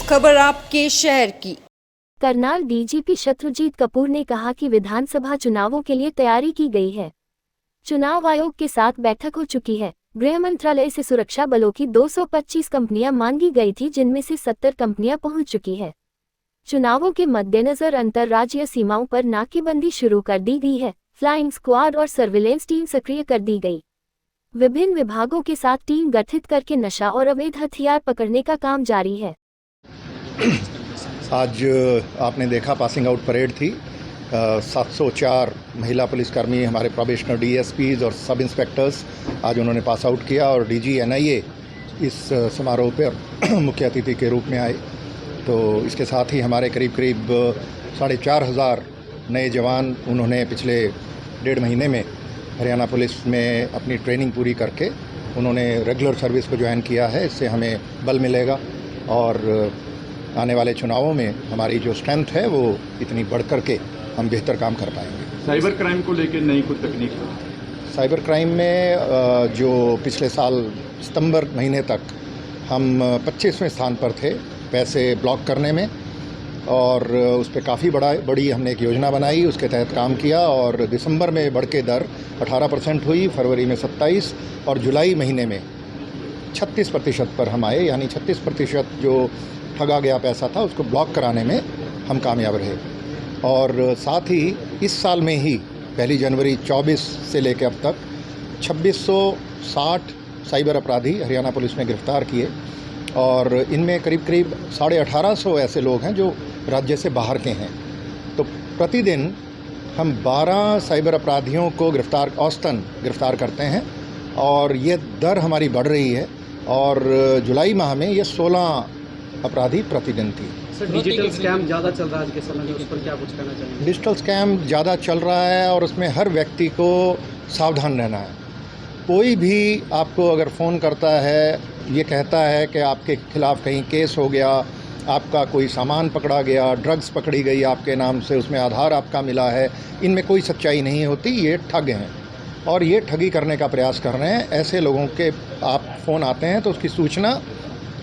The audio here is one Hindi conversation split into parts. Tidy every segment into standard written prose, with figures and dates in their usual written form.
खबर आपके शहर की। करनाल डीजीपी शत्रुजीत कपूर ने कहा कि विधानसभा चुनावों के लिए तैयारी की गई है। चुनाव आयोग के साथ बैठक हो चुकी है। गृह मंत्रालय से सुरक्षा बलों की 225 कंपनियां मांगी गई थी, जिनमें से 70 कंपनियां पहुंच चुकी है। चुनावों के मद्देनजर अंतर्राज्यीय सीमाओं पर नाकेबंदी शुरू कर दी गई है। फ्लाइंग स्क्वाड और सर्विलेंस टीम सक्रिय कर दी गई। विभिन्न विभागों के साथ टीम गठित करके नशा और अवैध हथियार पकड़ने का काम जारी है। आज आपने देखा पासिंग आउट परेड थी। 704 महिला पुलिसकर्मी, हमारे प्रोबेशनर डीएसपीज और सब इंस्पेक्टर्स आज उन्होंने पास आउट किया और डीजी एनआईए इस समारोह पर मुख्य अतिथि के रूप में आए। तो इसके साथ ही हमारे करीब 4,500 नए जवान उन्होंने पिछले 1.5 महीने में हरियाणा पुलिस में अपनी ट्रेनिंग पूरी करके उन्होंने रेगुलर सर्विस को ज्वाइन किया है। इससे हमें बल मिलेगा और आने वाले चुनावों में हमारी जो स्ट्रेंथ है वो इतनी बढ़ कर के हम बेहतर काम कर पाएंगे। साइबर क्राइम को लेकर नई कुछ तकनीक? साइबर क्राइम में जो पिछले साल सितंबर महीने तक हम 25वें स्थान पर थे पैसे ब्लॉक करने में, और उस पर काफ़ी बड़ी हमने एक योजना बनाई, उसके तहत काम किया और दिसंबर में बढ़ के दर 18% हुई, फरवरी में 27 और जुलाई महीने में 36% पर हम आए। यानी 36% जो ठगा गया पैसा था उसको ब्लॉक कराने में हम कामयाब रहे। और साथ ही इस साल में ही 1 जनवरी 24 से लेकर अब तक 2660 साइबर अपराधी हरियाणा पुलिस ने गिरफ्तार किए और इनमें करीब 1850 ऐसे लोग हैं जो राज्य से बाहर के हैं। तो प्रतिदिन हम 12 साइबर अपराधियों को औसतन गिरफ्तार करते हैं और ये दर हमारी बढ़ रही है। और जुलाई माह में ये 16 अपराधी प्रतिदिन थी। सर, डिजिटल स्कैम ज़्यादा चल रहा है आज के समय में, उस पर क्या कुछ कहना चाहेंगे? डिजिटल स्कैम ज़्यादा चल रहा है और उसमें हर व्यक्ति को सावधान रहना है। कोई भी आपको अगर फ़ोन करता है, ये कहता है कि आपके खिलाफ़ कहीं केस हो गया, आपका कोई सामान पकड़ा गया, ड्रग्स पकड़ी गई आपके नाम से, उसमें आधार आपका मिला है, इनमें कोई सच्चाई नहीं होती। ये ठग हैं और ये ठगी करने का प्रयास कर रहे हैं। ऐसे लोगों के आप फ़ोन आते हैं तो उसकी सूचना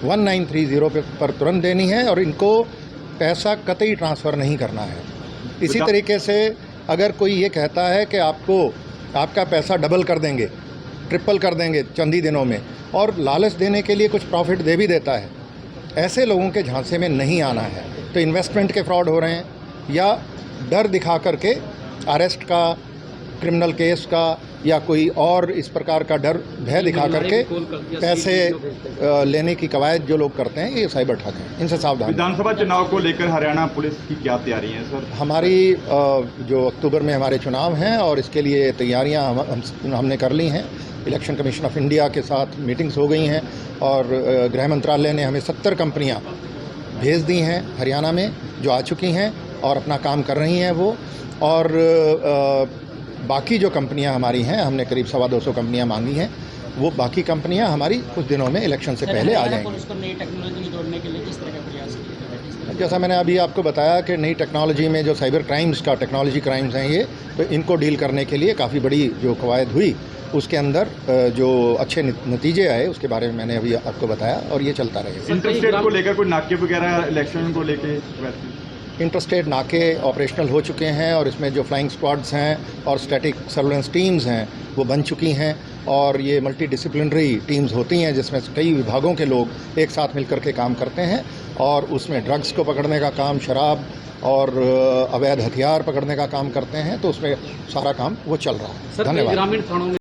1930 पर तुरंत देनी है और इनको पैसा कतई ट्रांसफ़र नहीं करना है। इसी तरीके से अगर कोई ये कहता है कि आपका पैसा डबल कर देंगे, ट्रिपल कर देंगे चंद ही दिनों में, और लालच देने के लिए कुछ प्रॉफिट दे भी देता है, ऐसे लोगों के झांसे में नहीं आना है। तो इन्वेस्टमेंट के फ्रॉड हो रहे हैं या डर दिखा करके अरेस्ट का, क्रिमिनल केस का या कोई और इस प्रकार का डर भय दिखा करके पैसे लेने की कवायद जो लोग करते हैं, ये साइबर ठग हैं, इनसे सावधान। विधानसभा चुनाव को लेकर हरियाणा पुलिस की क्या तैयारी है सर? हमारी जो अक्टूबर में हमारे चुनाव हैं और इसके लिए तैयारियां हमने कर ली हैं। इलेक्शन कमीशन ऑफ इंडिया के साथ मीटिंग्स हो गई हैं और गृह मंत्रालय ने हमें 70 कंपनियां भेज दी हैं हरियाणा में, जो आ चुकी हैं और अपना काम कर रही हैं वो। और बाकी जो कंपनियां हमारी हैं, हमने करीब 225 कंपनियां मांगी हैं, वो बाकी कंपनियां हमारी कुछ दिनों में इलेक्शन से पहले आ जाएंगी। नई टेक्नोलॉजी जोड़ने के लिए किस तरह का प्रयास किया? जैसा मैंने अभी आपको बताया कि नई टेक्नोलॉजी में जो साइबर क्राइम्स का टेक्नोलॉजी क्राइम्स हैं ये, तो इनको डील करने के लिए काफ़ी बड़ी जो कवायद हुई, उसके अंदर जो अच्छे नतीजे आए उसके बारे में मैंने अभी आपको बताया और ये चलता रहेगा। इंटरस्टेट को लेकर कोई नाके वगैरह इलेक्शन को लेकर? इंटरस्टेट नाके ऑपरेशनल हो चुके हैं और इसमें जो फ्लाइंग स्क्वाड्स हैं और स्टैटिक सर्वेलेंस टीम्स हैं वो बन चुकी हैं और ये मल्टी डिसिप्लिनरी टीम्स होती हैं जिसमें कई विभागों के लोग एक साथ मिलकर के काम करते हैं और उसमें ड्रग्स को पकड़ने का काम, शराब और अवैध हथियार पकड़ने का काम करते हैं। तो उसमें सारा काम वो चल रहा है। धन्यवाद। ग्रामीण थानों में